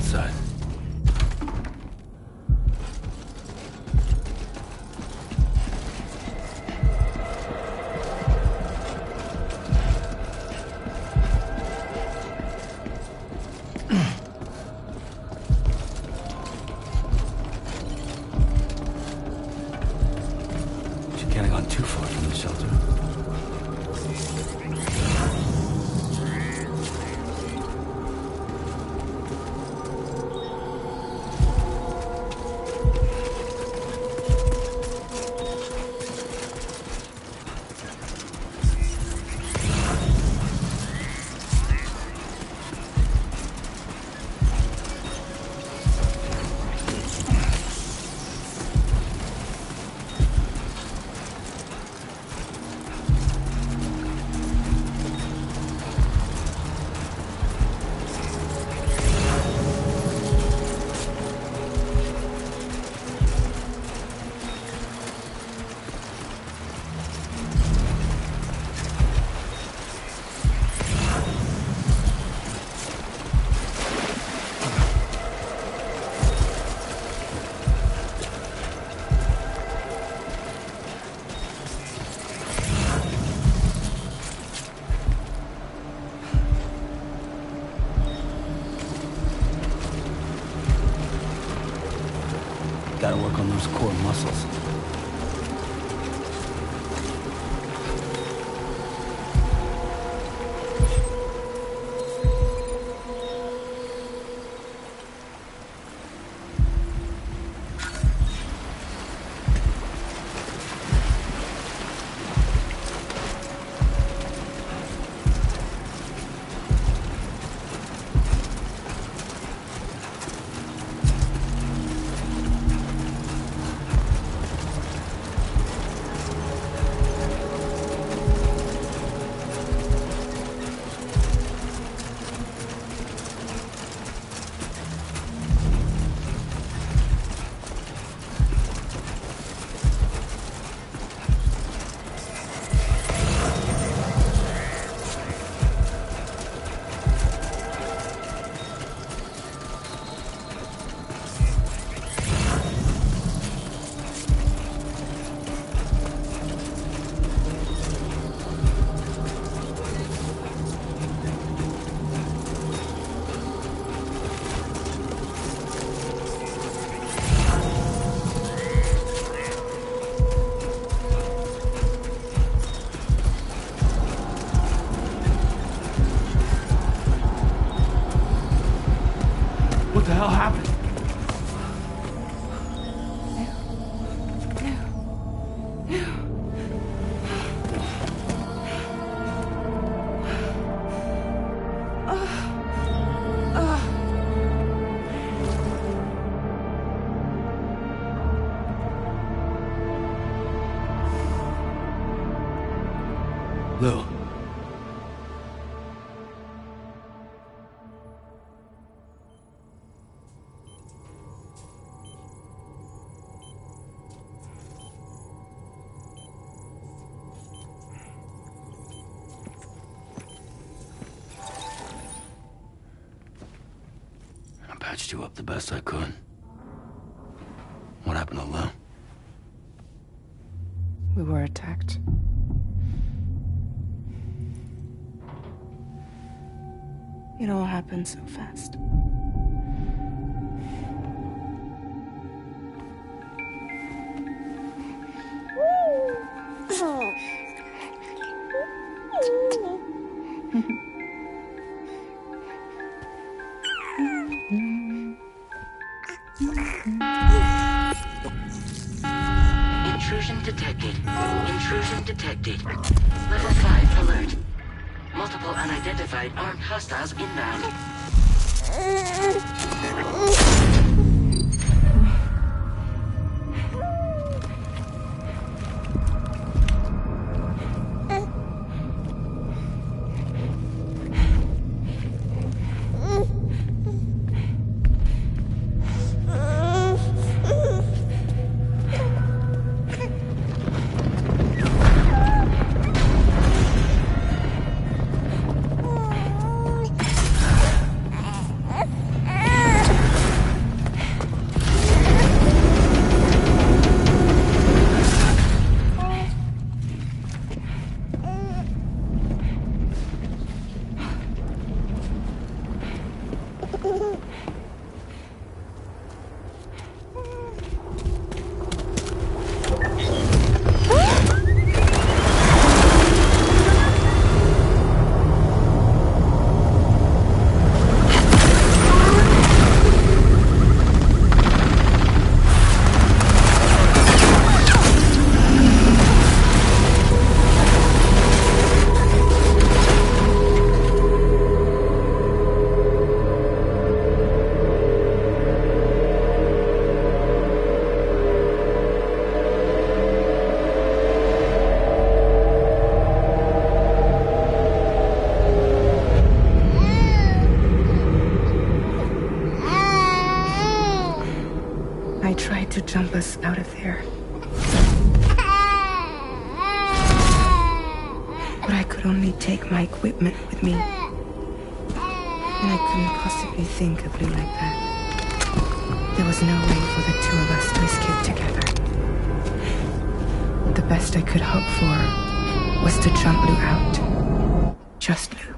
outside. She can't have gone too far from the shelter. Gotta work on those core muscles. What the hell happened? Lou. I patched you up the best I could. What happened to Lou? We were attacked. It all happened so fast. Intrusion detected. Intrusion detected. Level 5 alert. Multiple unidentified armed hostiles inbound. I tried to jump us out of there. But I could only take my equipment with me. And I couldn't possibly think of Lou like that. There was no way for the two of us to escape together. The best I could hope for was to jump Lou out. Just Lou.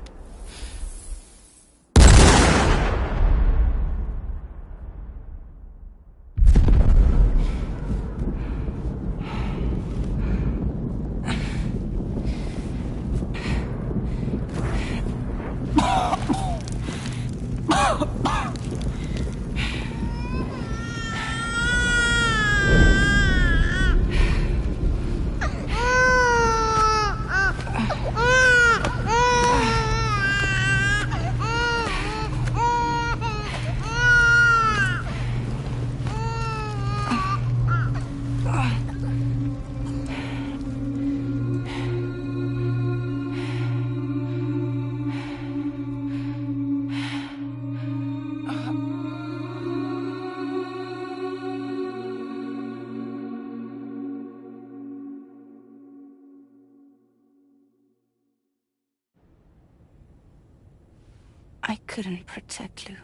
I couldn't protect Lou.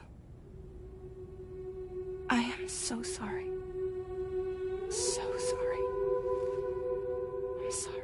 I am so sorry. So sorry. I'm sorry.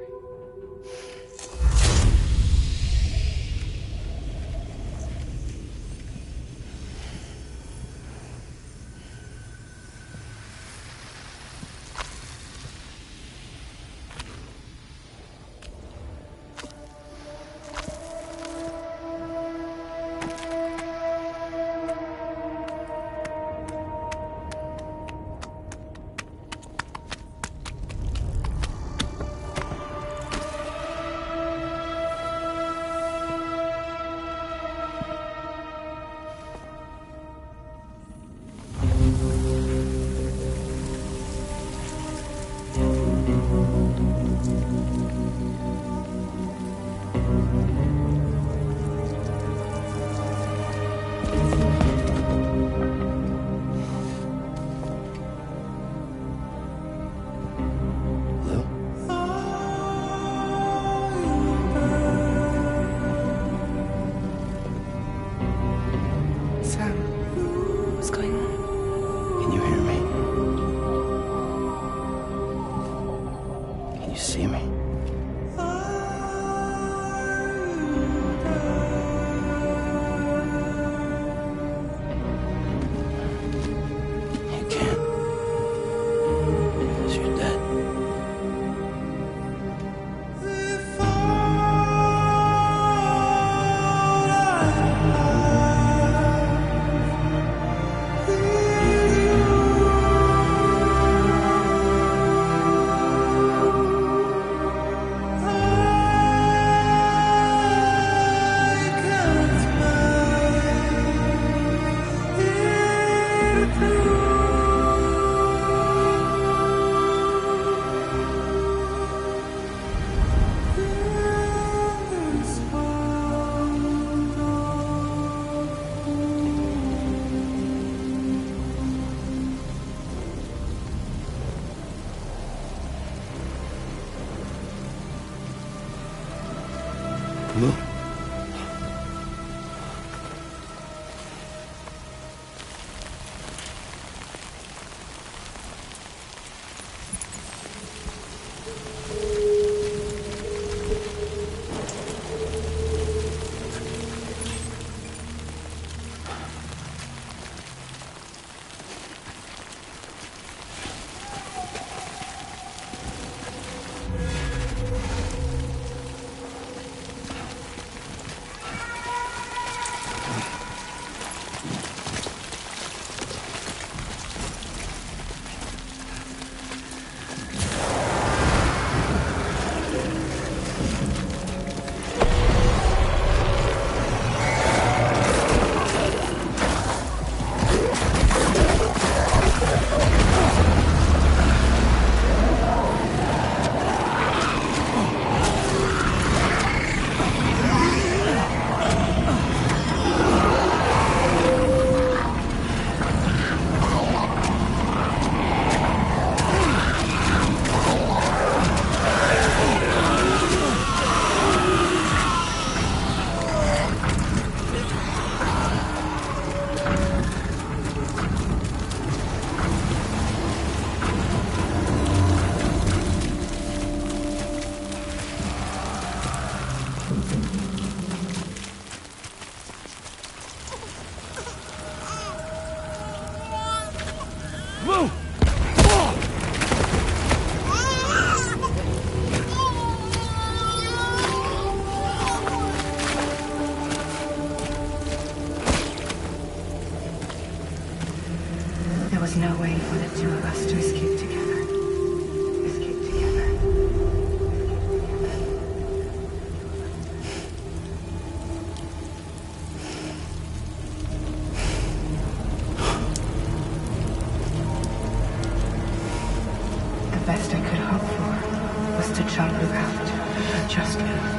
Move! There was no way for the two of us to escape together. Escape together. The best I could hope for was to jump without, just without.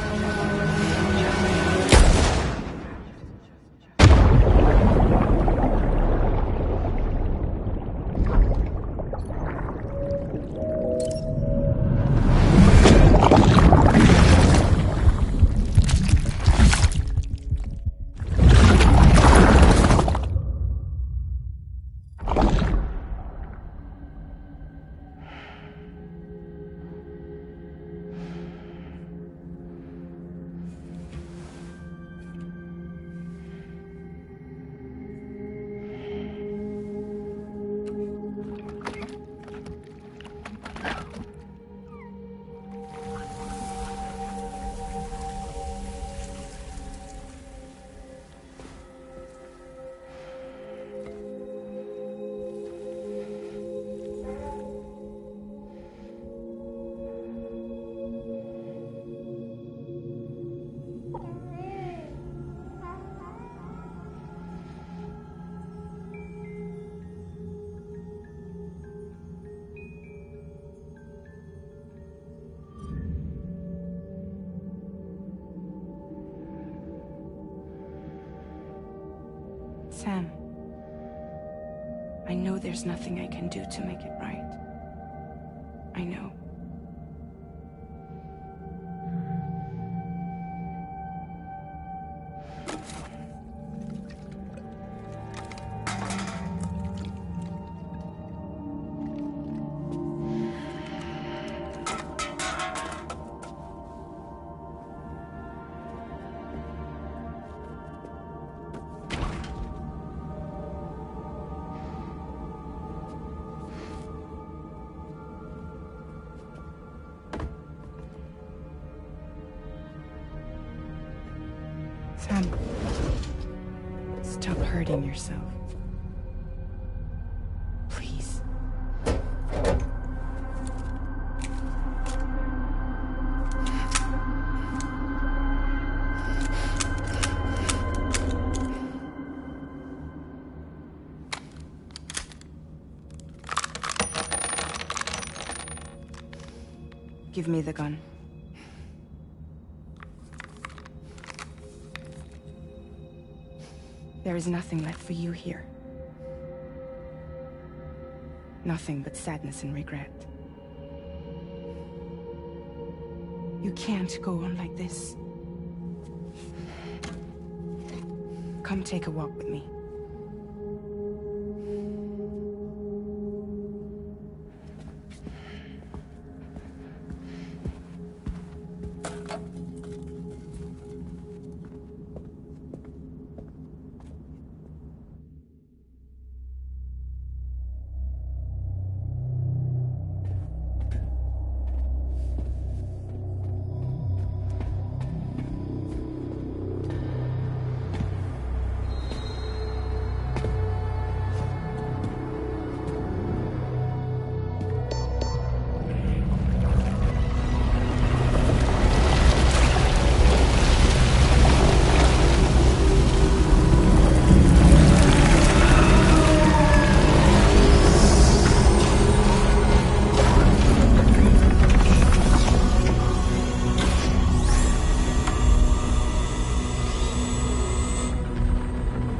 Sam, I know there's nothing I can do to make it right. I know. Sam, stop hurting yourself. Please. Give me the gun. There is nothing left for you here. Nothing but sadness and regret. You can't go on like this. Come take a walk with me.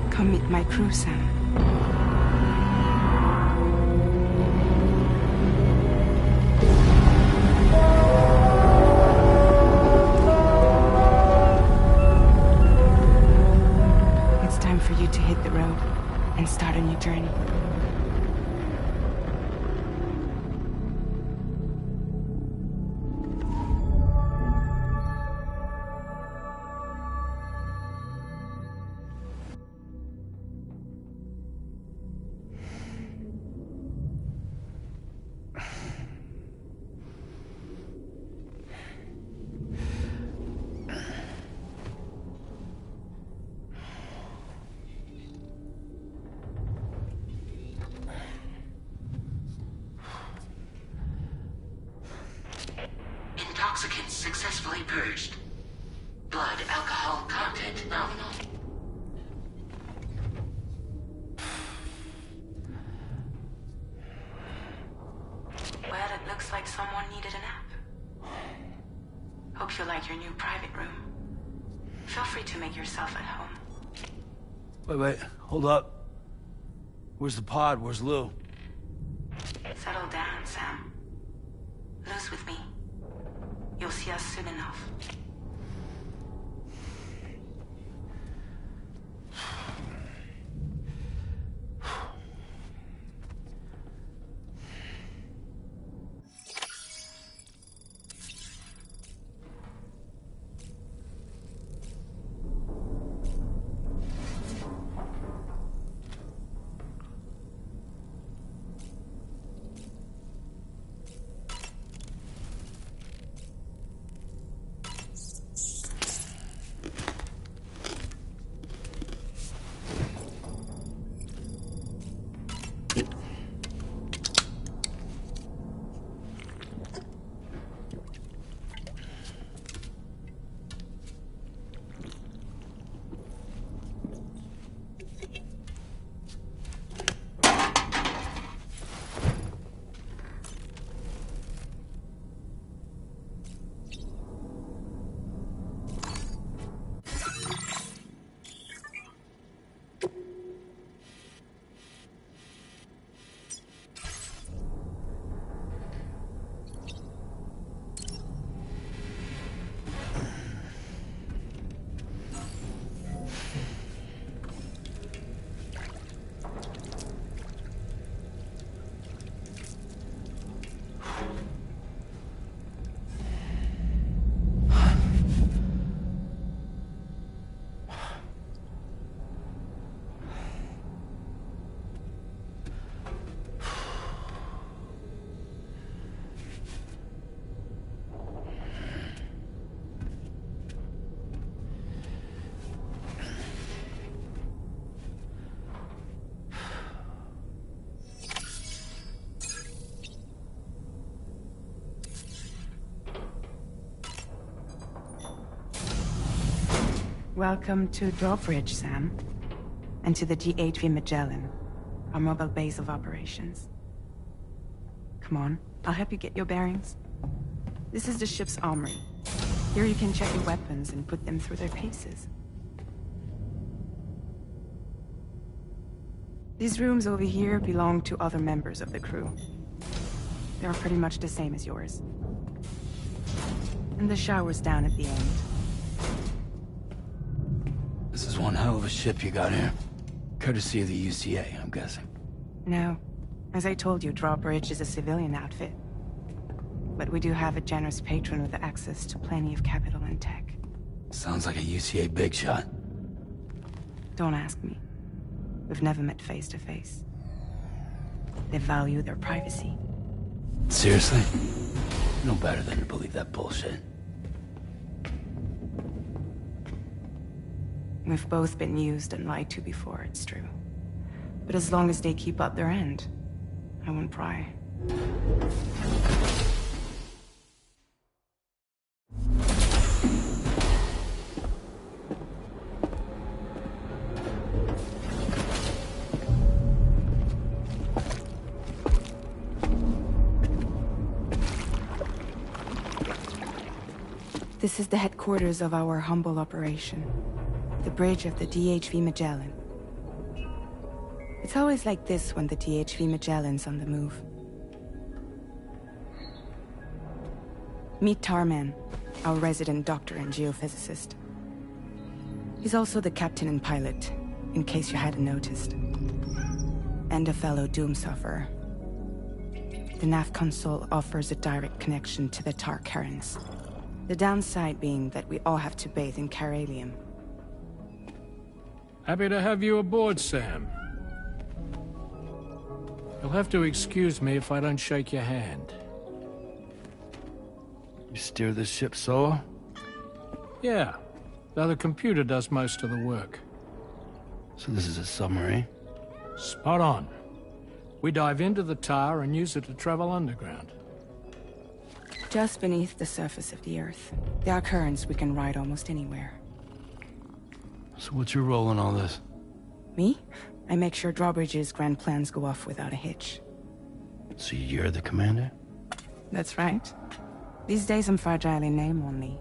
Come meet my crew, Sam. It's time for you to hit the road and start a new journey. Toxicants successfully purged. Blood alcohol content nominal. Well, it looks like someone needed a nap. Hope you like your new private room. Feel free to make yourself at home. Wait, hold up. Where's the pod? Where's Lou? Settle down, Sam. Lou's with me. You'll see us soon enough. Welcome to Drawbridge, Sam. And to the DHV Magellan, our mobile base of operations. Come on, I'll help you get your bearings. This is the ship's armory. Here you can check your weapons and put them through their paces. These rooms over here belong to other members of the crew. They're pretty much the same as yours. And the shower's down at the end. This is one hell of a ship you got here. Courtesy of the UCA, I'm guessing. No. As I told you, Drawbridge is a civilian outfit. But we do have a generous patron with access to plenty of capital and tech. Sounds like a UCA big shot. Don't ask me. We've never met face to face. They value their privacy. Seriously? No better than to believe that bullshit. We've both been used and lied to before, it's true. But as long as they keep up their end, I won't pry. This is the headquarters of our humble operation. The bridge of the DHV Magellan. It's always like this when the DHV Magellan's on the move. Meet Tarman, our resident doctor and geophysicist. He's also the captain and pilot, in case you hadn't noticed. And a fellow doom sufferer. The nav console offers a direct connection to the Tar currents. The downside being that we all have to bathe in caralium. Happy to have you aboard, Sam. You'll have to excuse me if I don't shake your hand. You steer this ship solo? Yeah, though the computer does most of the work. So this is a submarine? Spot on. We dive into the Tar and use it to travel underground. Just beneath the surface of the Earth. There are currents we can ride almost anywhere. So what's your role in all this? Me? I make sure Drawbridge's grand plans go off without a hitch. So you're the commander? That's right. These days I'm fragile in name only.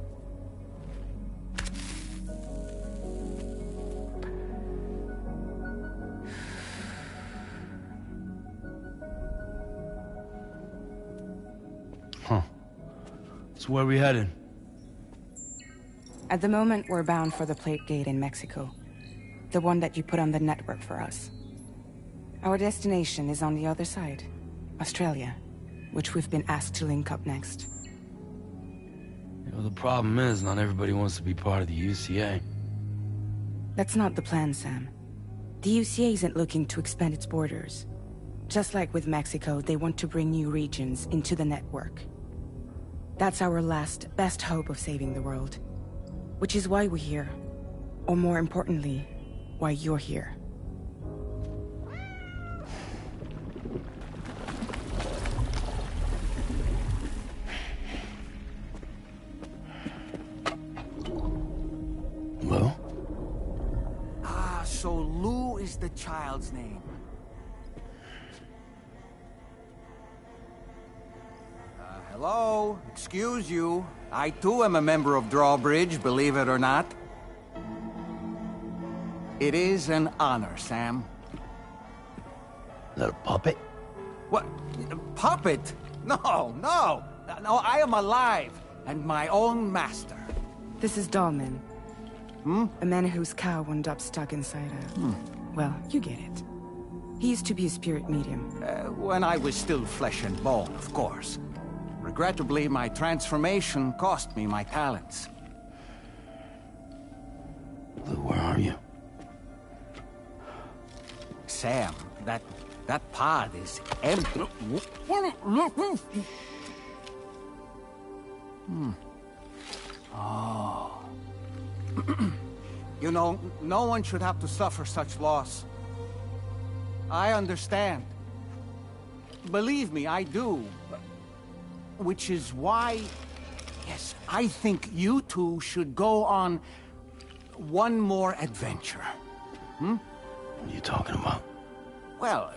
Huh. So where are we headed? At the moment, we're bound for the Plate Gate in Mexico. The one that you put on the network for us. Our destination is on the other side. Australia, which we've been asked to link up next. You know, the problem is, not everybody wants to be part of the UCA. That's not the plan, Sam. The UCA isn't looking to expand its borders. Just like with Mexico, they want to bring new regions into the network. That's our last, best hope of saving the world. Which is why we're here. Or more importantly, why you're here. Lou? Ah, so Lou is the child's name. Hello? Excuse you. I too am a member of Drawbridge, believe it or not. It is an honor, Sam. Is that a puppet? What? Puppet? No, no! No, I am alive, and my own master. This is Dahlman. A man whose cow wound up stuck inside a... Well, you get it. He used to be a spirit medium. When I was still flesh and bone, of course. Regrettably, my transformation cost me my talents. Lou, where are you? Sam, that pod is empty. Oh. You know, no one should have to suffer such loss. I understand. Believe me, I do. Which is why, yes, I think you two should go on one more adventure. What are you talking about? Well,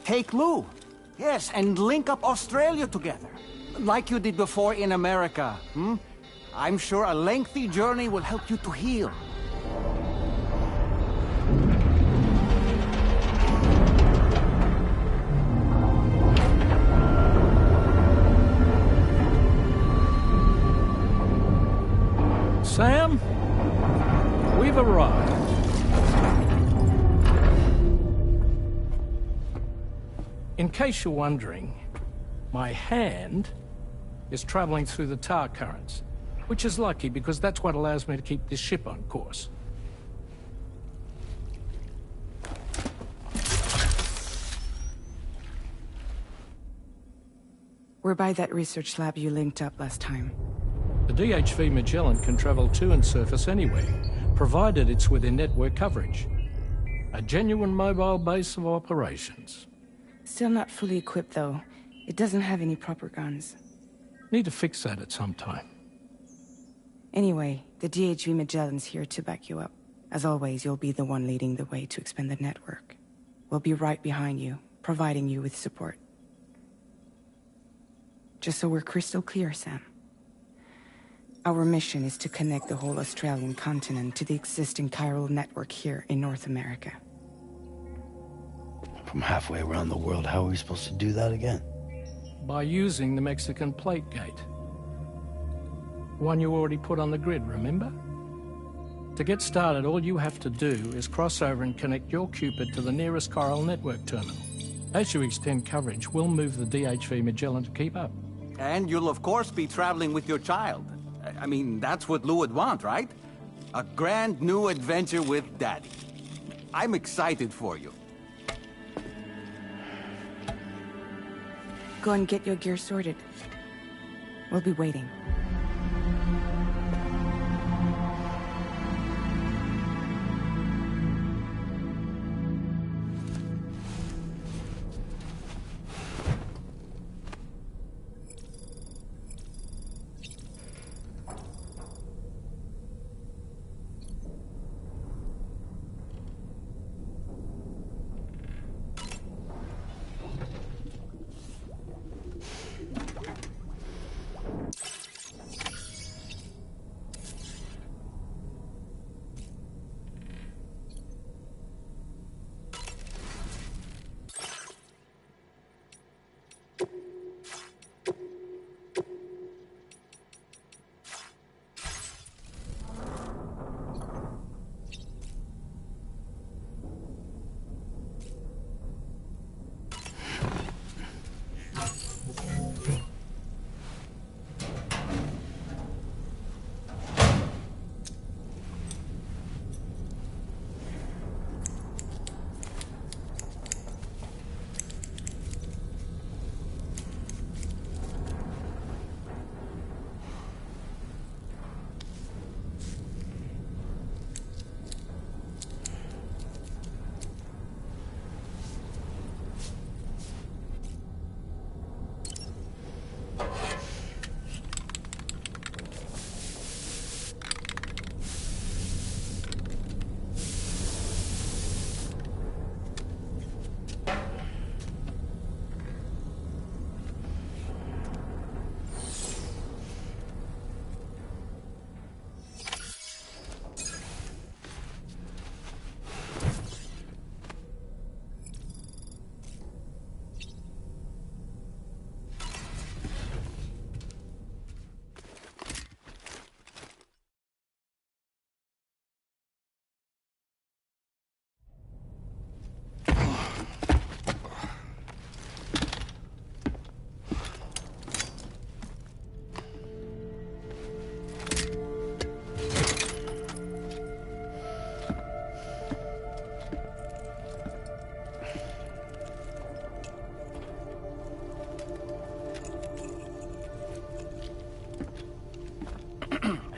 take Lou. Yes, and link up Australia together. Like you did before in America. I'm sure a lengthy journey will help you to heal. Sam, we've arrived. In case you're wondering, my hand is traveling through the tar currents, which is lucky because that's what allows me to keep this ship on course. We're by that research lab you linked up last time. The DHV Magellan can travel to and surface anywhere, provided it's within network coverage. A genuine mobile base of operations. Still not fully equipped, though. It doesn't have any proper guns. Need to fix that at some time. Anyway, the DHV Magellan's here to back you up. As always, you'll be the one leading the way to expand the network. We'll be right behind you, providing you with support. Just so we're crystal clear, Sam. Our mission is to connect the whole Australian continent to the existing chiral network here in North America. From halfway around the world, how are we supposed to do that again? By using the Mexican Plate Gate. One you already put on the grid, remember? To get started, all you have to do is cross over and connect your Cupid to the nearest chiral network terminal. As you extend coverage, we'll move the DHV Magellan to keep up. And you'll of course be traveling with your child. I mean, that's what Lou would want, right? A grand new adventure with Daddy. I'm excited for you. Go and get your gear sorted. We'll be waiting.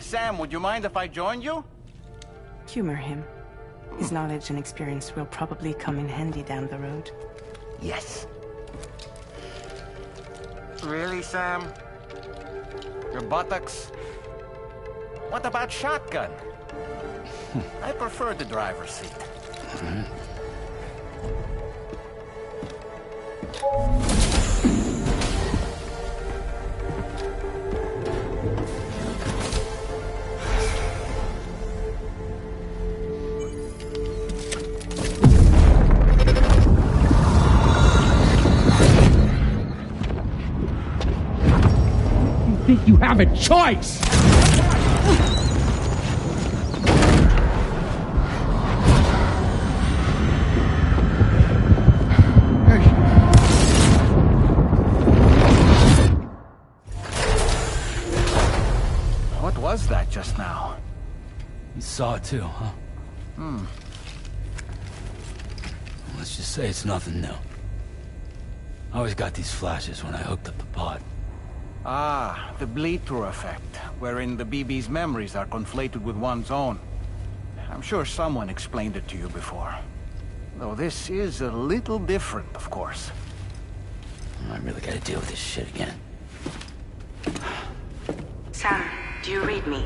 Sam, would you mind if I joined you? Humor him. His knowledge and experience will probably come in handy down the road. Yes. Really, Sam? Your buttocks? What about shotgun? I prefer the driver's seat. Think you have a choice? What was that just now? You saw it too, huh? Let's just say it's nothing new. I always got these flashes when I hooked up the pod. Ah, the bleed-through effect, wherein the BB's memories are conflated with one's own. I'm sure someone explained it to you before. Though this is a little different, of course. I really gotta deal with this shit again. Sam, do you read me?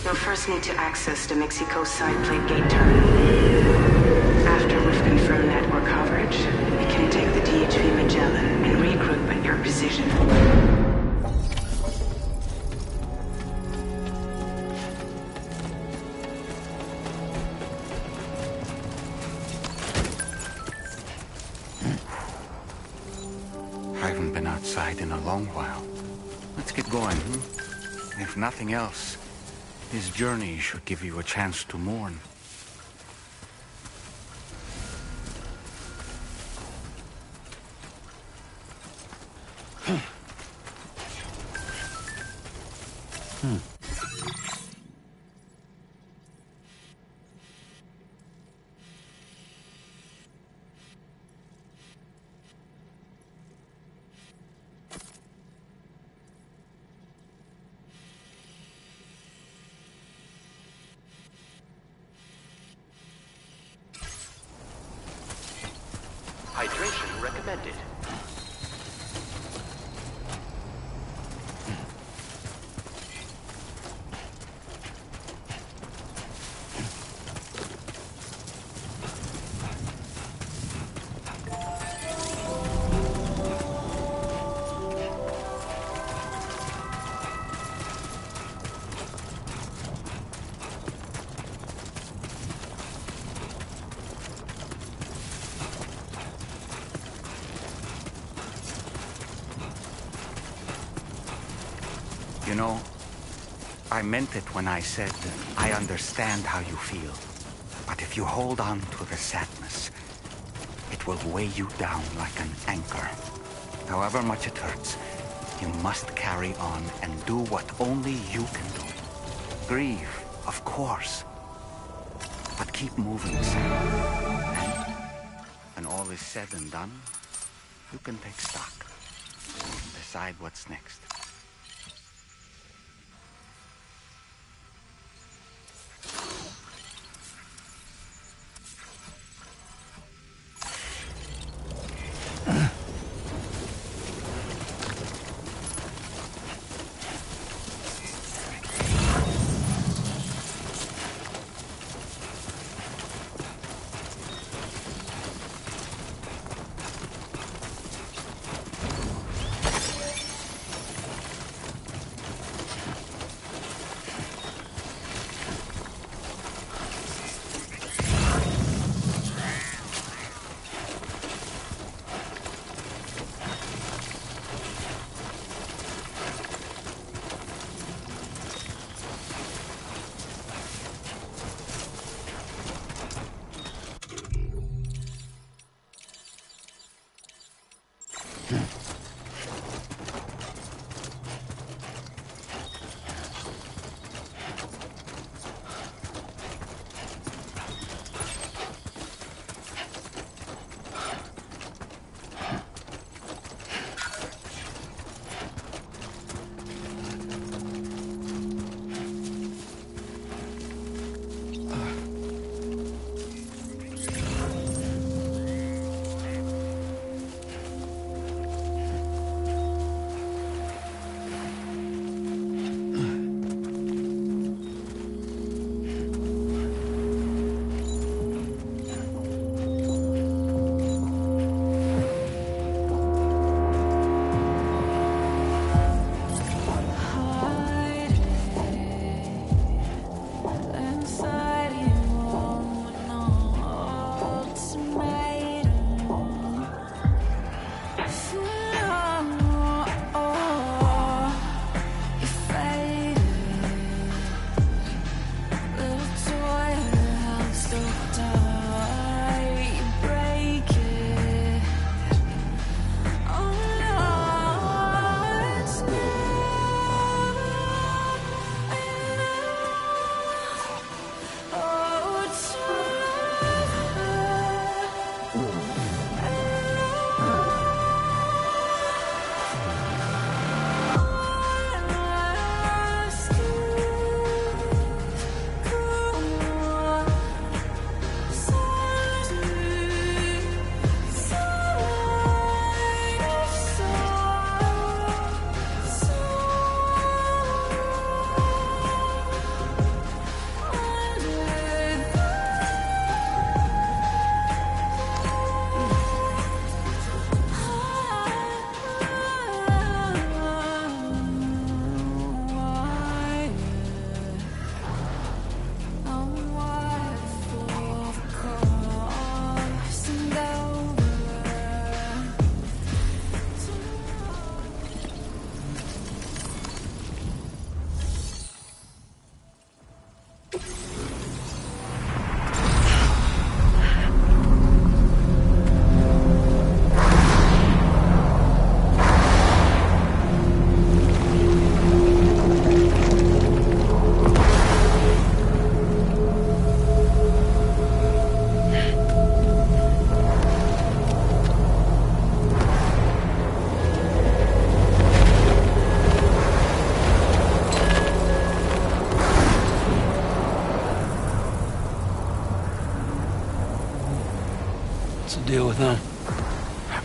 You'll first need to access the Mexico side plate gate terminal. After we've confirmed network coverage, we can take the DHV Magellan and regroup at your position. I haven't been outside in a long while. Let's get going, If nothing else, this journey should give you a chance to mourn. Hydration recommended. You know, I meant it when I said I understand how you feel. But if you hold on to the sadness, it will weigh you down like an anchor. However much it hurts, you must carry on and do what only you can do. Grieve, of course. But keep moving, Sam. And when all is said and done, you can take stock. Decide what's next.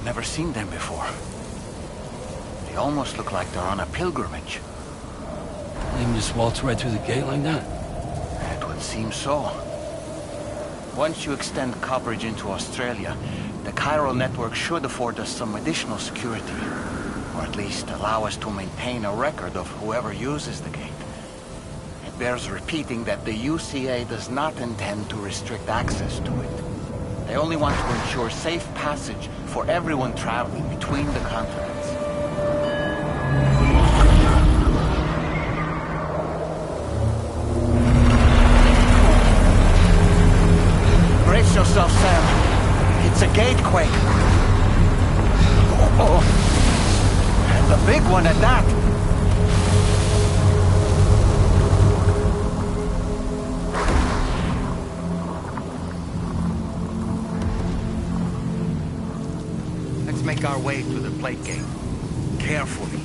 Never seen them before. They almost look like they're on a pilgrimage. They can just waltz right through the gate like that? It would seem so. Once you extend coverage into Australia, the chiral network should afford us some additional security. Or at least allow us to maintain a record of whoever uses the gate. It bears repeating that the UCA does not intend to restrict access to it. They only want to ensure safe passage for everyone traveling between the continents. Brace yourself, Sam. It's a gatequake. Oh, and a big one at that. Let's make our way to the plate gate. Carefully.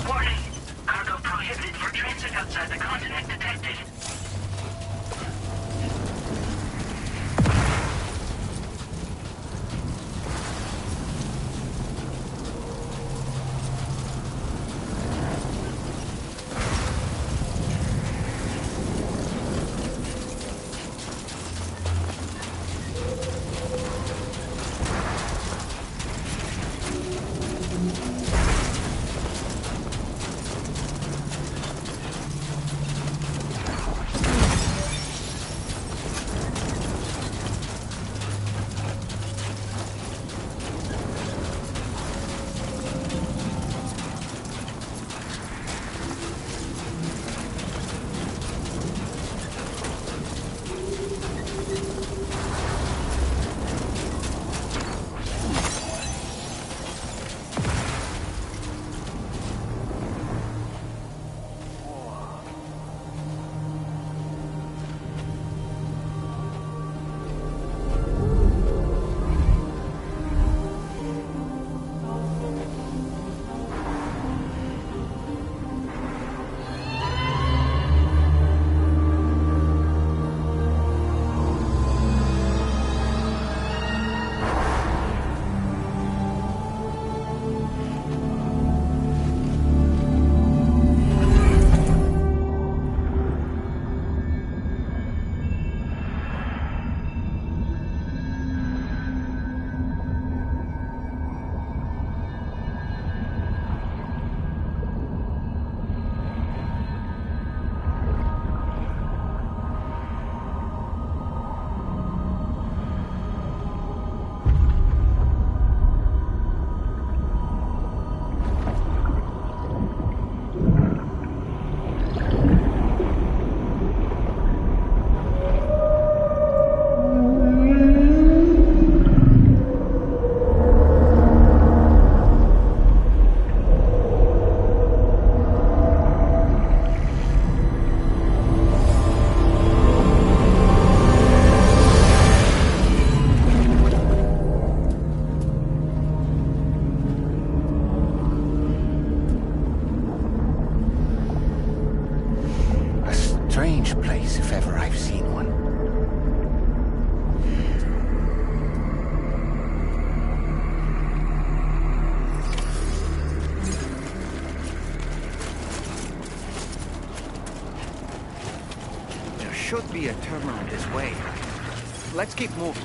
Warning. Cargo prohibited for transit outside the continent detected. Strange place, if ever I've seen one. There should be a terminal this way. Let's keep moving.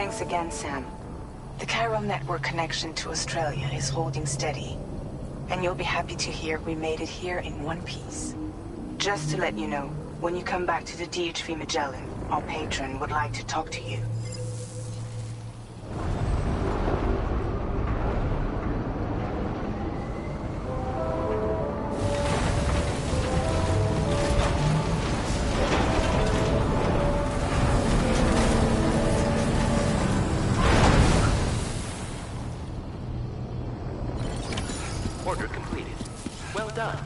Thanks again, Sam. The chiral network connection to Australia is holding steady. And you'll be happy to hear we made it here in one piece. Just to let you know, when you come back to the DHV Magellan, our patron would like to talk to you. Order completed. Well done.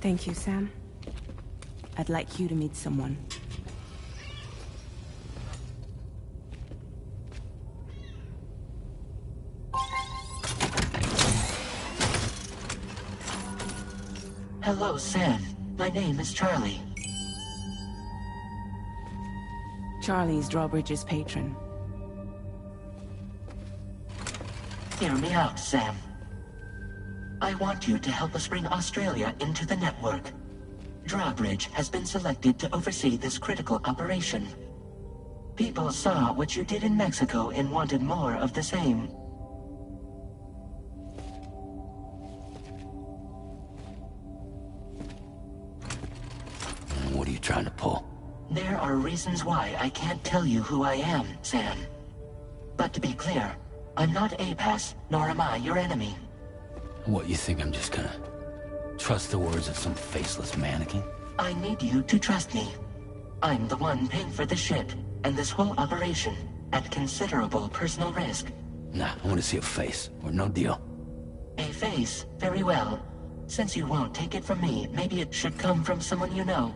Thank you, Sam. I'd like you to meet someone. Hello, Sam. My name is Charlie. Charlie's Drawbridge's patron. Hear me out, Sam. I want you to help us bring Australia into the network. Drawbridge has been selected to oversee this critical operation. People saw what you did in Mexico and wanted more of the same. What are you trying to pull? There are reasons why I can't tell you who I am, Sam. But to be clear, I'm not APAS, nor am I your enemy. What, you think I'm just gonna trust the words of some faceless mannequin? I need you to trust me. I'm the one paying for the ship and this whole operation at considerable personal risk. Nah, I want to see a face, or no deal. A face? Very well. Since you won't take it from me, maybe it should come from someone you know.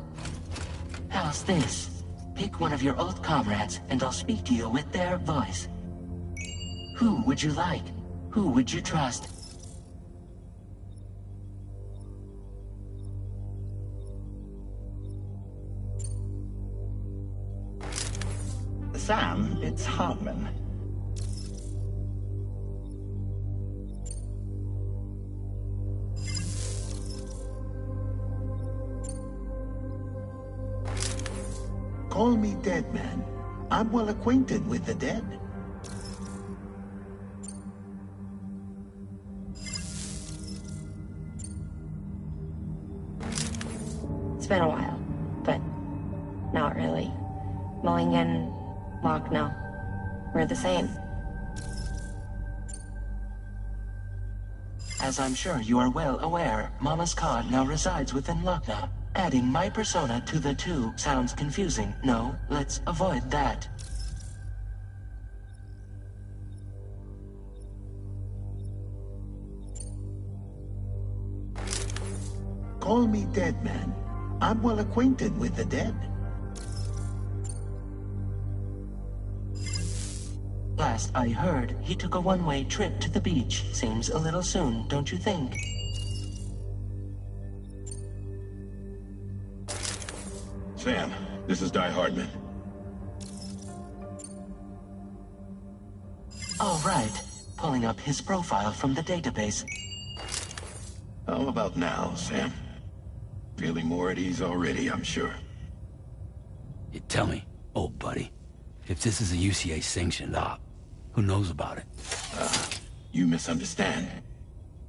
How's this? Pick one of your old comrades, and I'll speak to you with their voice. Who would you like? Who would you trust? Sam, it's Hartman. Call me Dead Man. I'm well acquainted with the dead. It's been a while, but not really. Mulligan, Lochner, we're the same. As I'm sure you are well aware, Mama's Khan now resides within Lochner. Adding my persona to the two sounds confusing. No, let's avoid that. Call me Dead Man. I'm well acquainted with the dead. Last I heard, he took a one-way trip to the beach. Seems a little soon, don't you think? Sam, this is Die Hardman. All right. Pulling up his profile from the database. How about now, Sam? Feeling more at ease already, I'm sure. You tell me, old buddy, if this is a UCA-sanctioned op, who knows about it? You misunderstand.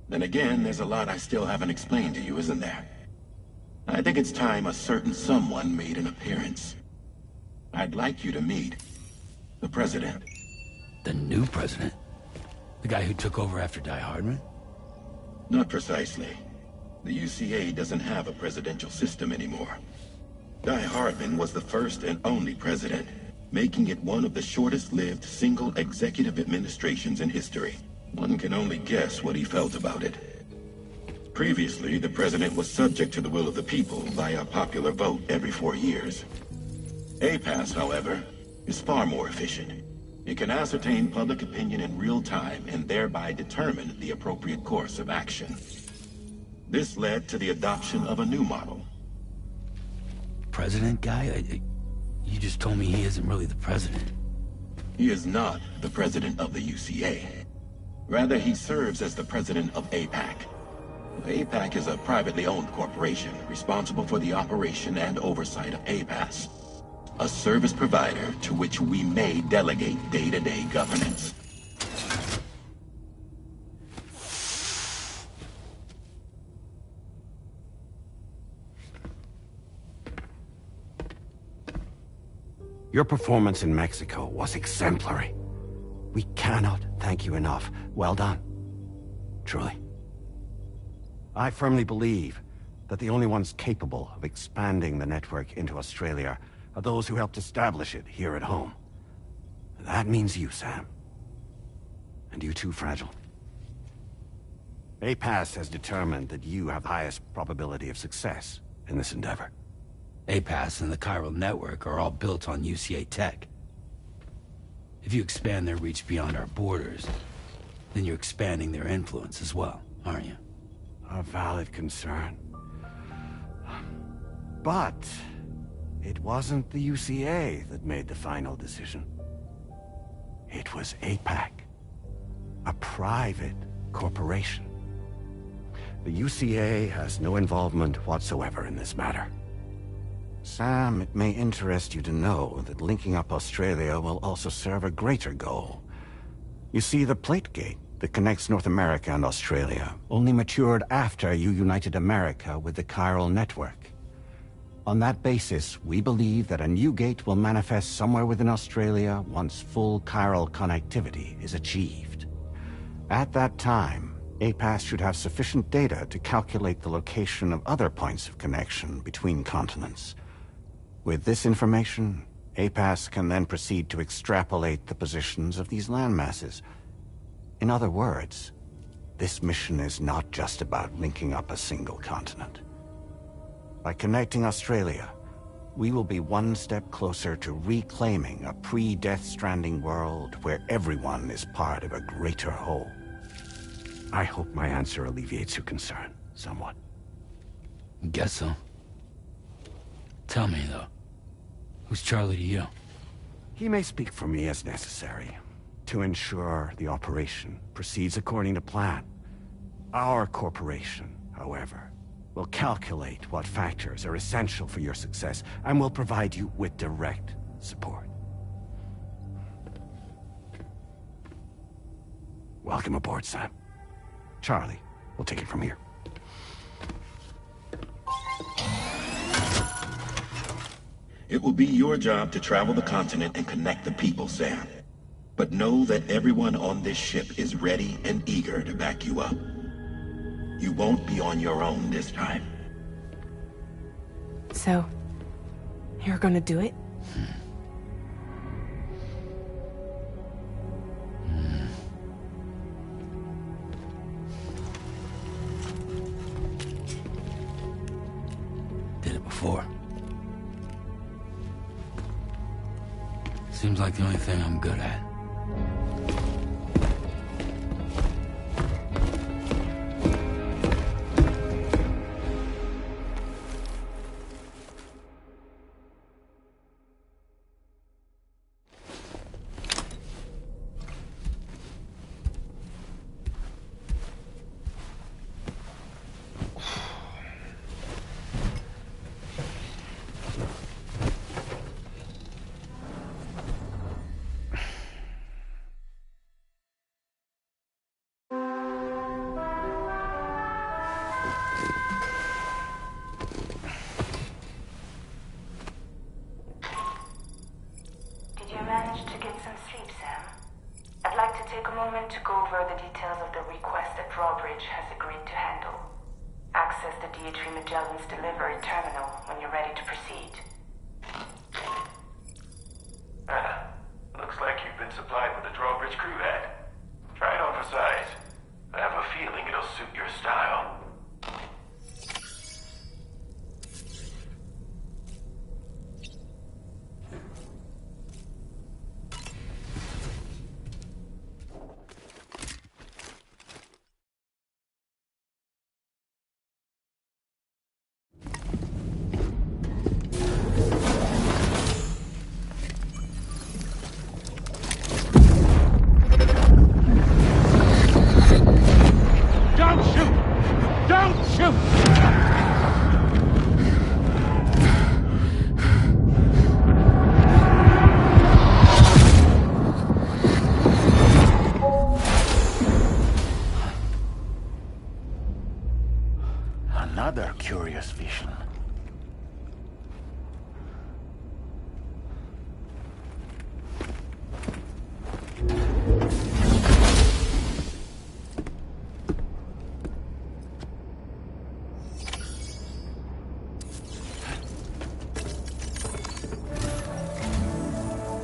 Then again, there's a lot I still haven't explained to you, isn't there? I think it's time a certain someone made an appearance. I'd like you to meet the President. The new president? The guy who took over after Die Hardman? Not precisely. The UCA doesn't have a presidential system anymore. Die Hardman was the first and only president, making it one of the shortest-lived single executive administrations in history. One can only guess what he felt about it. Previously, the president was subject to the will of the people via popular vote every 4 years. APAS, however, is far more efficient. It can ascertain public opinion in real time and thereby determine the appropriate course of action. This led to the adoption of a new model. President guy? You just told me he isn't really the president. He is not the president of the UCA. Rather, he serves as the president of APAC. APAC is a privately owned corporation responsible for the operation and oversight of APAS, a service provider to which we may delegate day-to-day governance. Your performance in Mexico was exemplary. We cannot thank you enough. Well done. Truly. I firmly believe that the only ones capable of expanding the network into Australia are those who helped establish it here at home. That means you, Sam. And you too, Fragile. APAS has determined that you have the highest probability of success in this endeavor. APAS and the chiral network are all built on UCA tech. If you expand their reach beyond our borders, then you're expanding their influence as well, aren't you? A valid concern. But it wasn't the UCA that made the final decision. It was APAC, a private corporation. The UCA has no involvement whatsoever in this matter. Sam, it may interest you to know that linking up Australia will also serve a greater goal. You see, the plate gate that connects North America and Australia only matured after you united America with the chiral network. On that basis, we believe that a new gate will manifest somewhere within Australia once full chiral connectivity is achieved. At that time, APAS should have sufficient data to calculate the location of other points of connection between continents. With this information, APAS can then proceed to extrapolate the positions of these landmasses. In other words, this mission is not just about linking up a single continent. By connecting Australia, we will be one step closer to reclaiming a pre-Death Stranding world where everyone is part of a greater whole. I hope my answer alleviates your concern somewhat. Guess so. Tell me, though. Who's Charlie to you? He may speak for me as necessary, to ensure the operation proceeds according to plan. Our corporation, however, will calculate what factors are essential for your success, and will provide you with direct support. Welcome aboard, Sam. Charlie, we'll take it from here. It will be your job to travel the continent and connect the people, Sam. But know that everyone on this ship is ready and eager to back you up. You won't be on your own this time. So, you're gonna do it? Did it before. Seems like the only thing I'm good at. To go over the details of the request that Drawbridge has agreed to handle. Access the D3 Magellan's delivery terminal when you're ready to proceed. Looks like you've been supplied with the Drawbridge crew hat. Try it on for size. I have a feeling it'll suit your style. shoot! Another curious vision.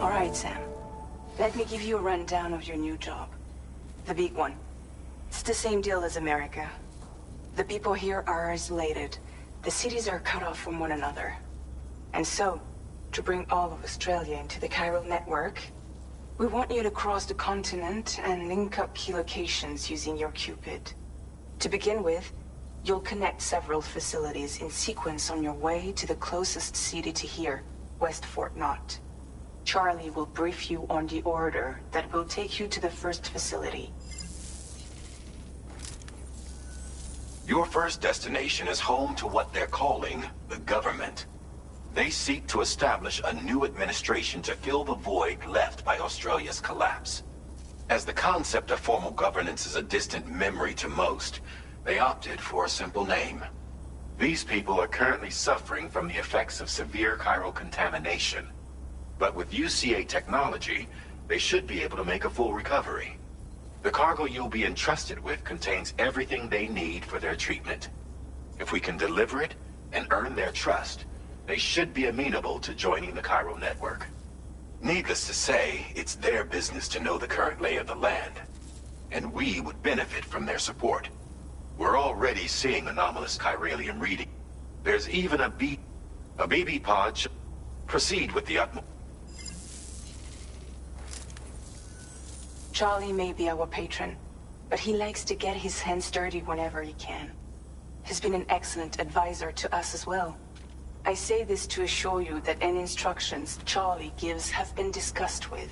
All right, Sam. Let me give you a rundown of your new job. The big one. It's the same deal as America. The people here are isolated. The cities are cut off from one another. And so, to bring all of Australia into the chiral network, we want you to cross the continent and link up key locations using your Cupid. To begin with, you'll connect several facilities in sequence on your way to the closest city to here, West Fort Knott. Charlie will brief you on the order that will take you to the first facility. Your first destination is home to what they're calling the government. They seek to establish a new administration to fill the void left by Australia's collapse. As the concept of formal governance is a distant memory to most, they opted for a simple name. These people are currently suffering from the effects of severe chiral contamination. But with UCA technology, they should be able to make a full recovery. The cargo you'll be entrusted with contains everything they need for their treatment. If we can deliver it and earn their trust, they should be amenable to joining the chiral network. Needless to say, it's their business to know the current lay of the land, and we would benefit from their support. We're already seeing anomalous chiralium reading. There's even a BB pod. Proceed with the utmost. Charlie may be our patron, but he likes to get his hands dirty whenever he can. He's been an excellent advisor to us as well. I say this to assure you that any instructions Charlie gives have been discussed with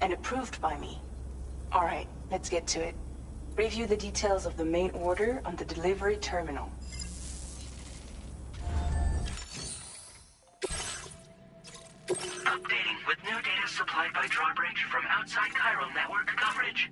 and approved by me. All right, let's get to it. Review the details of the main order on the delivery terminal. Updating with new data supplied by Drawbridge from outside chiral network coverage.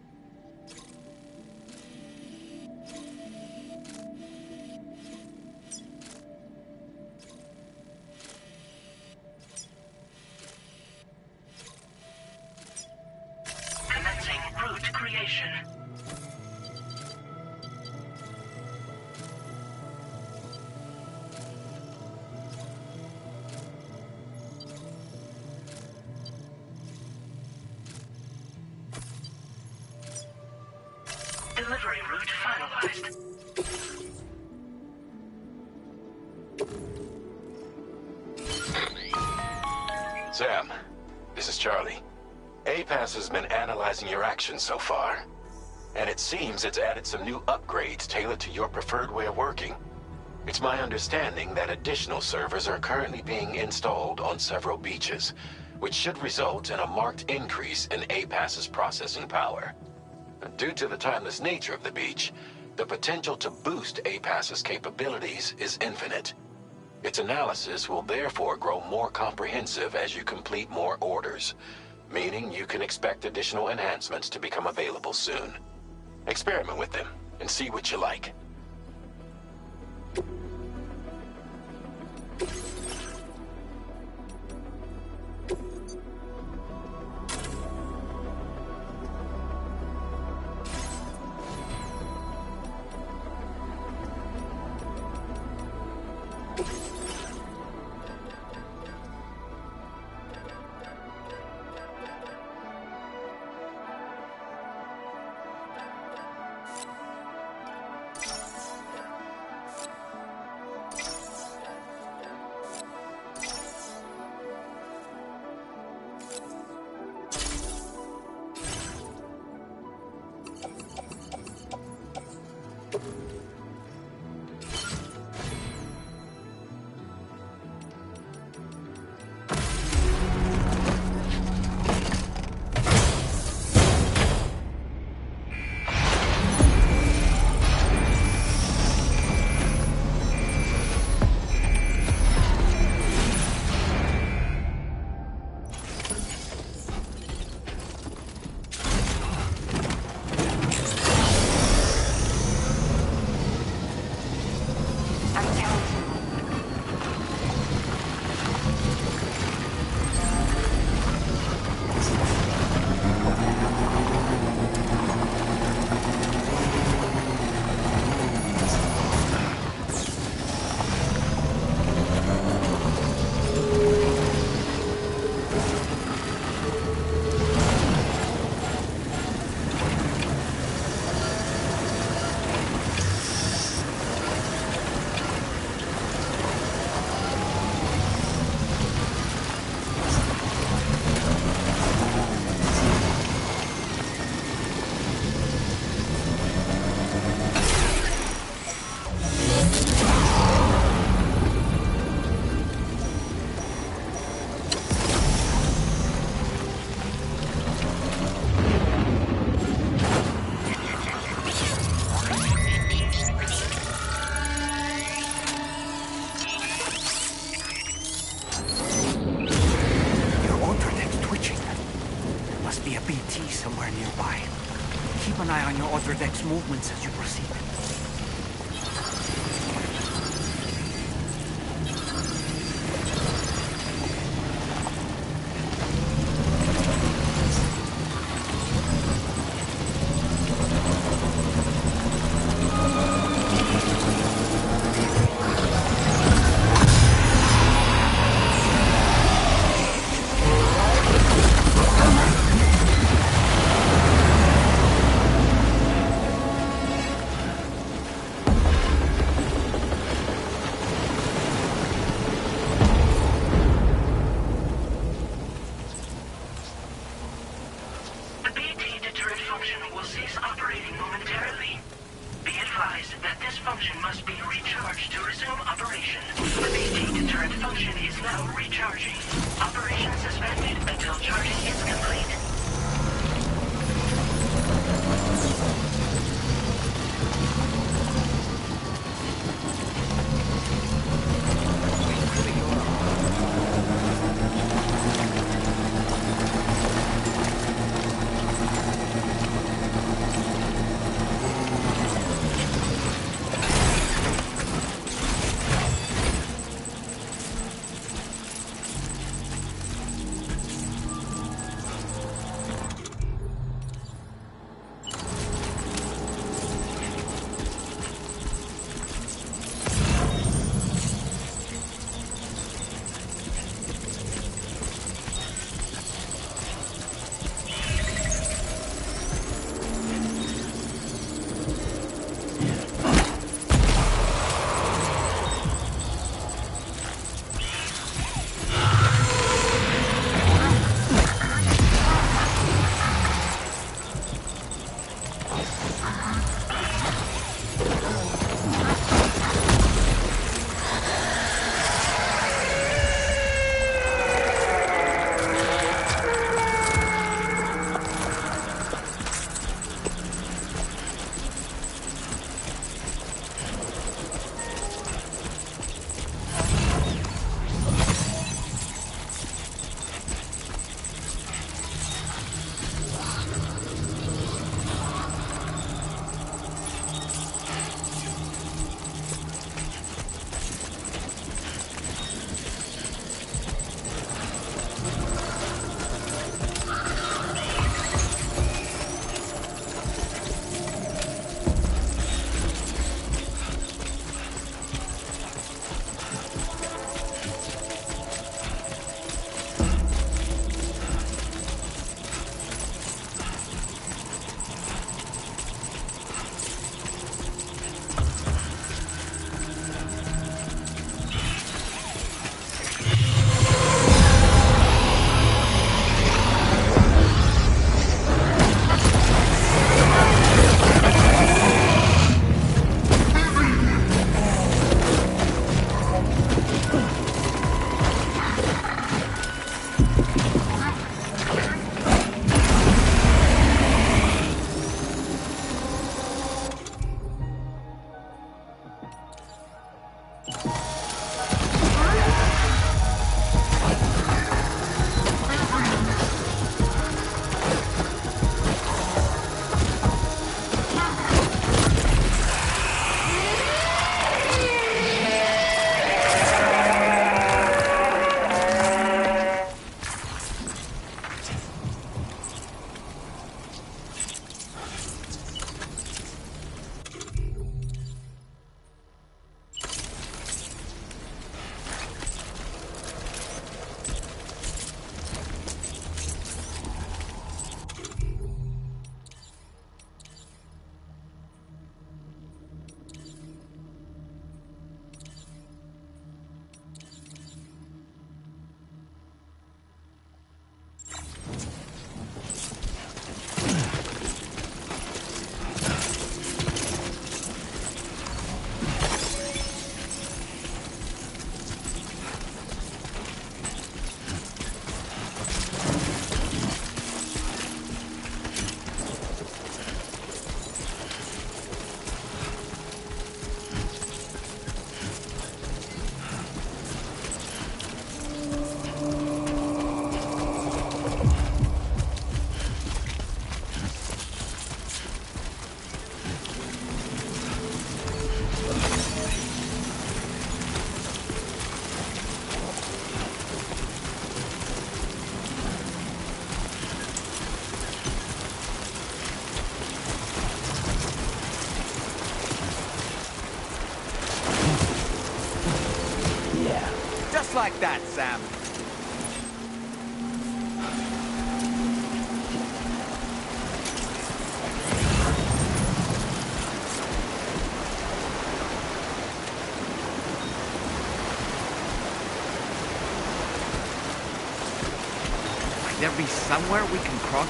Commencing route creation. Delivery route finalized. Sam, this is Charlie. APAS has been analyzing your actions so far, and it seems it's added some new upgrades tailored to your preferred way of working. It's my understanding that additional servers are currently being installed on several beaches, which should result in a marked increase in APAS's processing power. Due to the timeless nature of the beach, the potential to boost APAS's capabilities is infinite. Its analysis will therefore grow more comprehensive as you complete more orders, meaning you can expect additional enhancements to become available soon. Experiment with them and see what you like. movements as you proceed. like that, Sam. Might there be somewhere we can cross?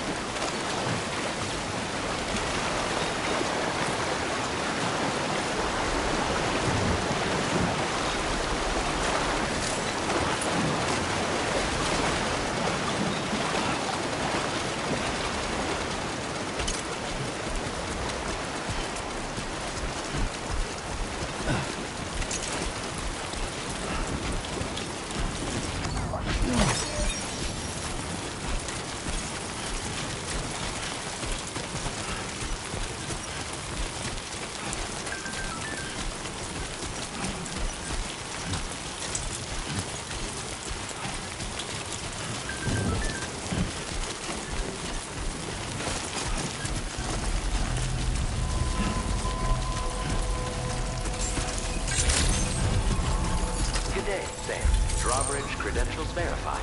Drawbridge credentials verified.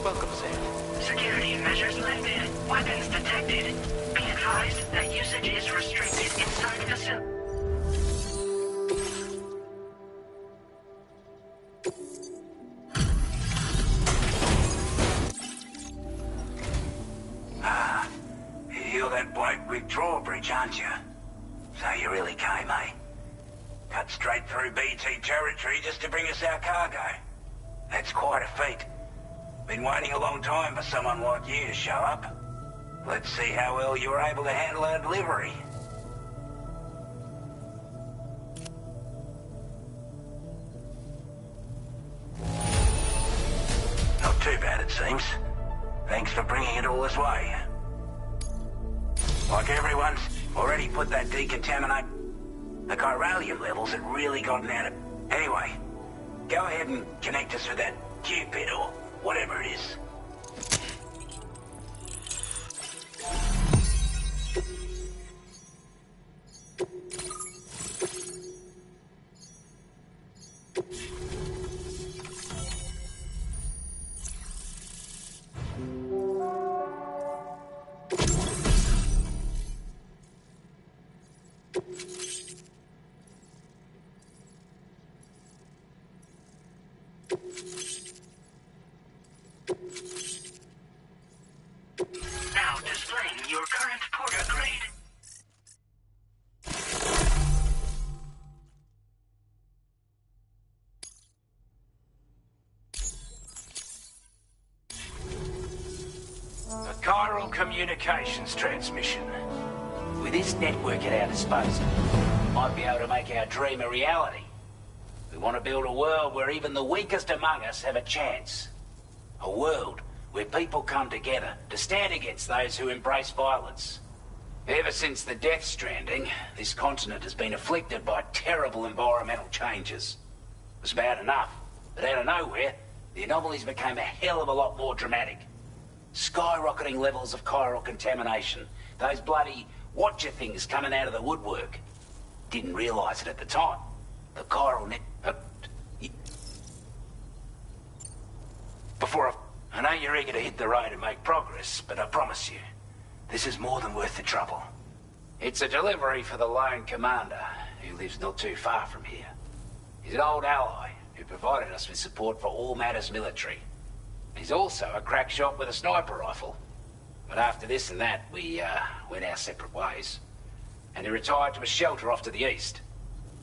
Welcome, Sam. Security measures lifted. Weapons detected. Be advised that usage is restricted inside the facility. You're that bloke with Drawbridge, aren't you? So you really came, eh? Cut straight through BT territory just to bring us our cargo. That's quite a feat. Been waiting a long time for someone like you to show up. Let's see how well you were able to handle our delivery. Not too bad, it seems. Thanks for bringing it all this way. Like everyone's already put that decontaminate. The chiralium levels had really gotten out of... Anyway, go ahead and connect us with that Cupid or whatever it is. Now displaying your current porter grade. A chiral communications transmission. With this network at our disposal, we might be able to make our dream a reality. We want to build a world where even the weakest among us have a chance. A world where people come together to stand against those who embrace violence. Ever since the Death Stranding, this continent has been afflicted by terrible environmental changes. It was bad enough, but out of nowhere, the anomalies became a hell of a lot more dramatic. Skyrocketing levels of chiral contamination, those bloody watcher things coming out of the woodwork. Didn't realize it at the time. The chiral net... I know you're eager to hit the road and make progress, but I promise you, this is more than worth the trouble. It's a delivery for the lone commander, who lives not too far from here. He's an old ally who provided us with support for all matters military. He's also a crack shot with a sniper rifle. But after this and that, we went our separate ways. And he retired to a shelter off to the east.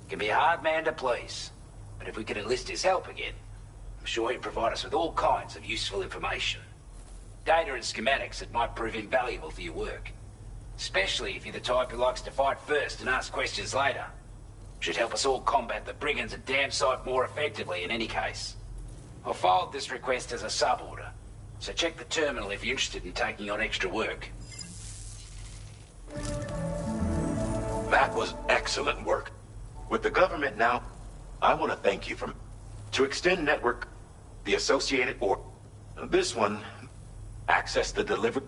Can be a hard man to please, but if we could enlist his help again, I'm sure he'd provide us with all kinds of useful information. Data and schematics that might prove invaluable for your work. Especially if you're the type who likes to fight first and ask questions later. Should help us all combat the brigands a damn sight more effectively in any case. I'll filed this request as a sub-order, so check the terminal if you're interested in taking on extra work. That was excellent work. With the government now, I want to thank you to extend network, the associated or this one, access the delivery.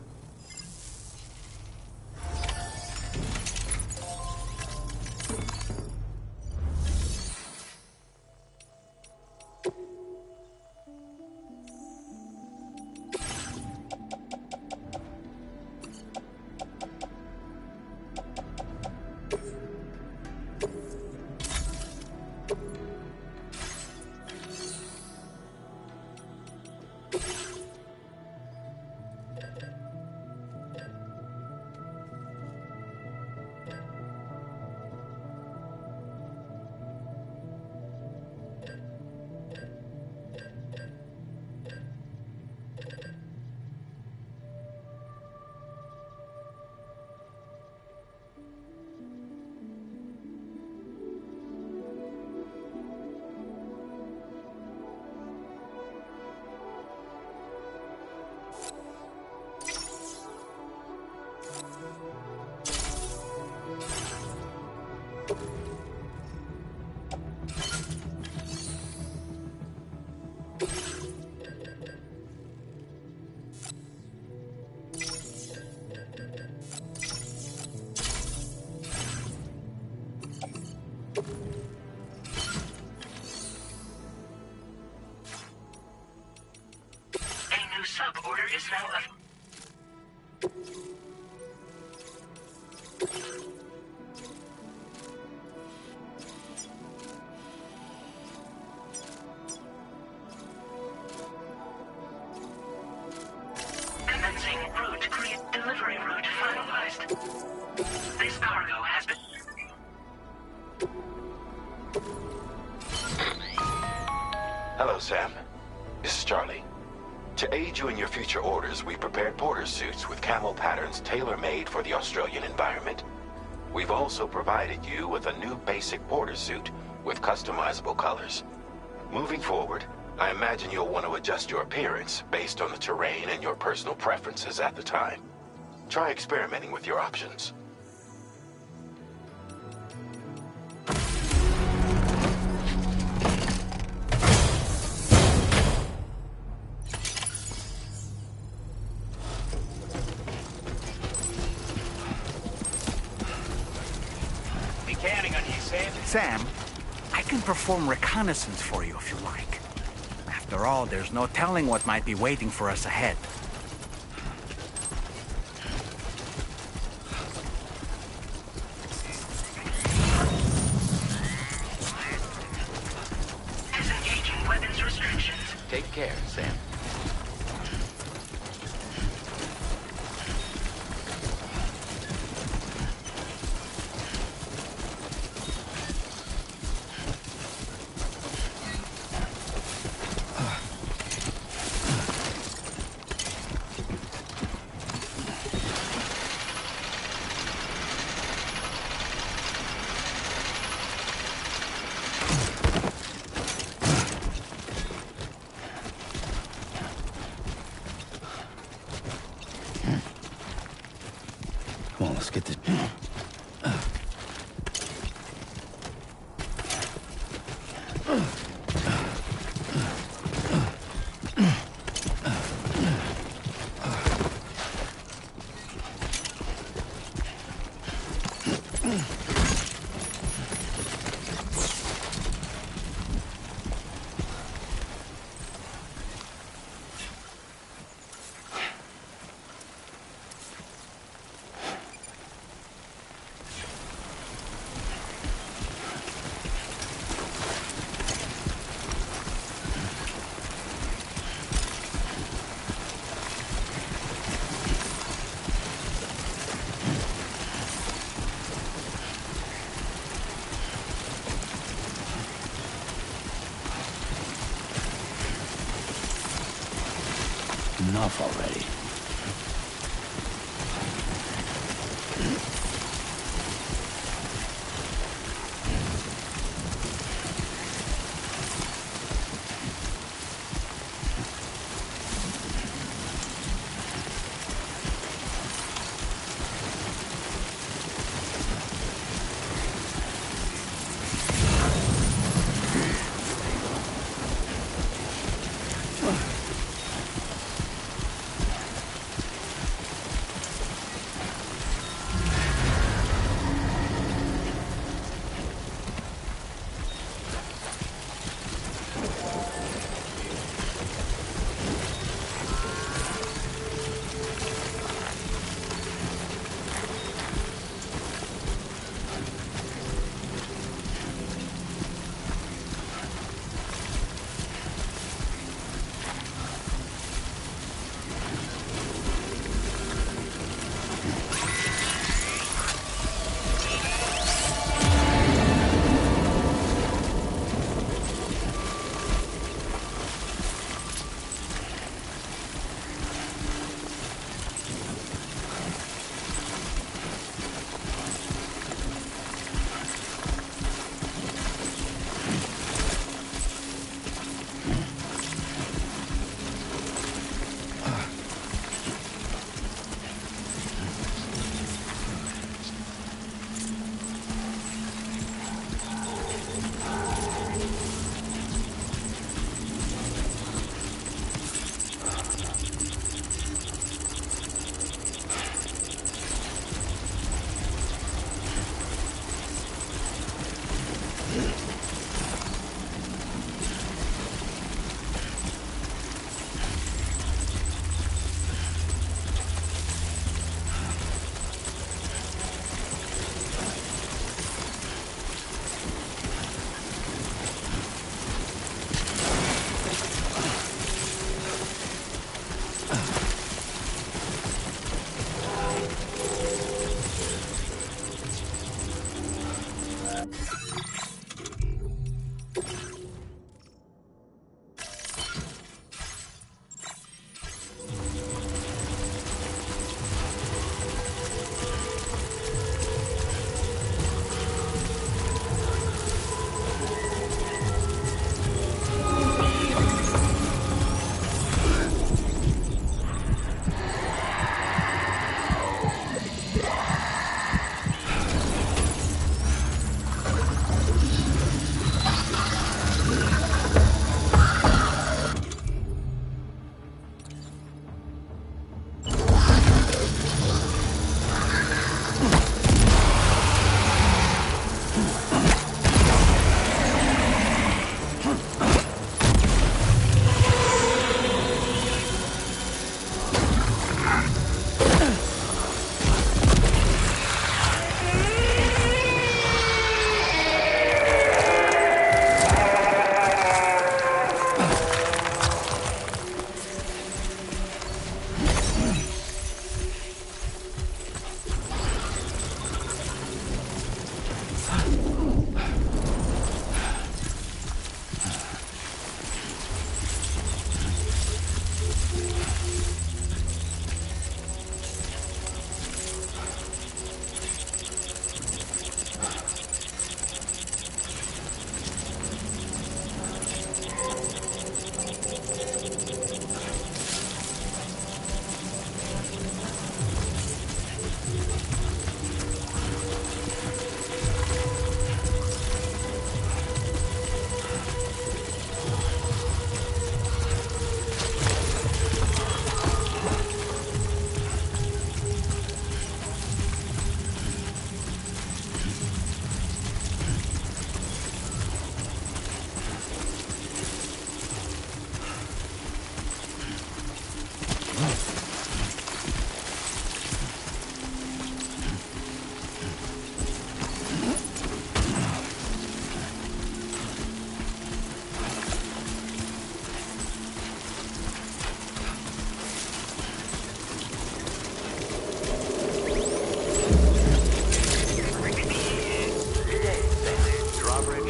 Order is now up. Commencing delivery route finalized. This cargo has been... Hello, Sam. This is Charlie. To aid you in your future orders, we prepared porter suits with camo patterns tailor-made for the Australian environment. We've also provided you with a new basic porter suit with customizable colors. Moving forward, I imagine you'll want to adjust your appearance based on the terrain and your personal preferences at the time. Try experimenting with your options. Sam, I can perform reconnaissance for you if you like. After all, there's no telling what might be waiting for us ahead. Disengaging weapons restrictions. Take care, Sam. Come on, let's get this... Enough already.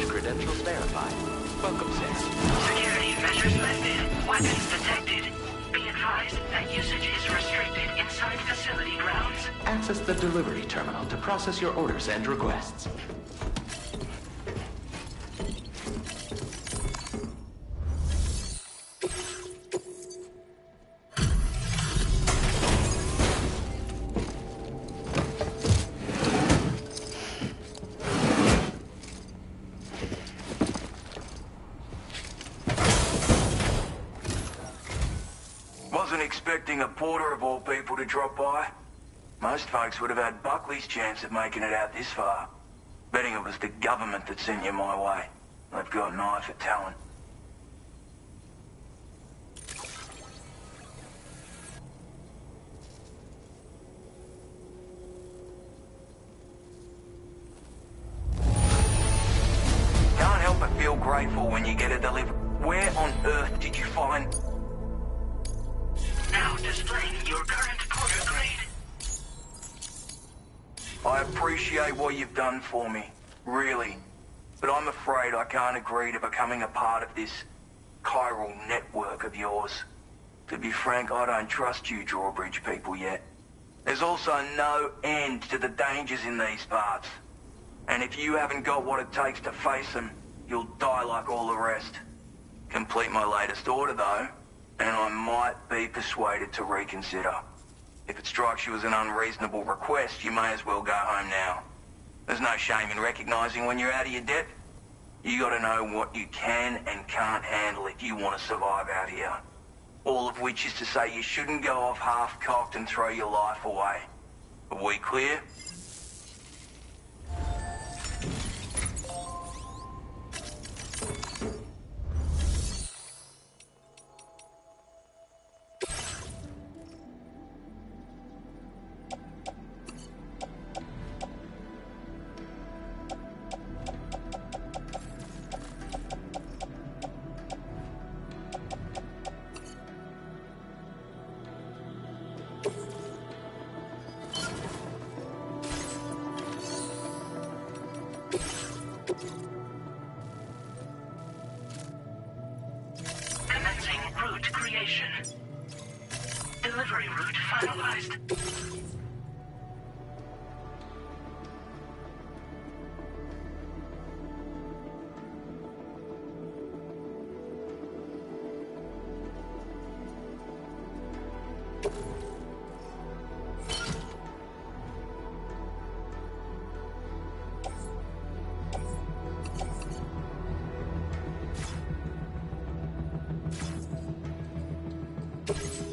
Credentials verified. Welcome, Sam. Security measures lifted. Weapons detected. Be advised that usage is restricted inside facility grounds. Access the delivery terminal to process your orders and requests. Wasn't expecting a porter of all people to drop by. Most folks would have had Buckley's chance of making it out this far. Betting it was the government that sent you my way. They've got an eye for talent. Can't help but feel grateful when you get a delivery. Where on earth did you find... Now displaying your current porter grade. I appreciate what you've done for me, really. But I'm afraid I can't agree to becoming a part of this chiral network of yours. To be frank, I don't trust you drawbridge people yet. There's also no end to the dangers in these parts. And if you haven't got what it takes to face them, you'll die like all the rest. Complete my latest order, though, and I might be persuaded to reconsider. If it strikes you as an unreasonable request, you may as well go home now. There's no shame in recognizing when you're out of your depth. You gotta know what you can and can't handle if you want to survive out here. All of which is to say you shouldn't go off half-cocked and throw your life away. Are we clear? Commencing route creation. Delivery route finalized. You